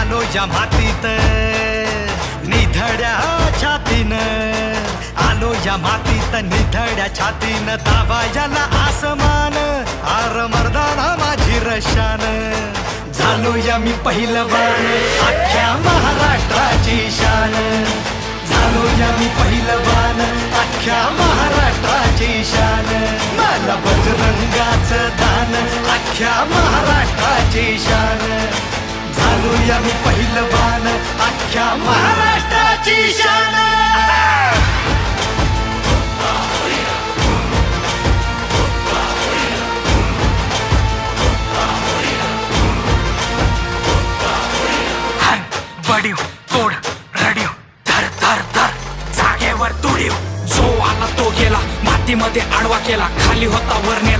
आलो या मातीत निधड्या छातीनं, आलो या मातीत निधड्या छातीनं, दाबायला आसमान आर मर्दाना माझी रशान. झालो या मी पहिलवान अख्ख्या महाराष्ट्राची शान. झालो या मी पहिलवान अख्ख्या महाराष्ट्राची शान. मला बजरंगाचं दान अख्ख्या महाराष्ट्राची शान. झालो या मी पहिलवान अख्ख्या महाराष्ट्राची शान.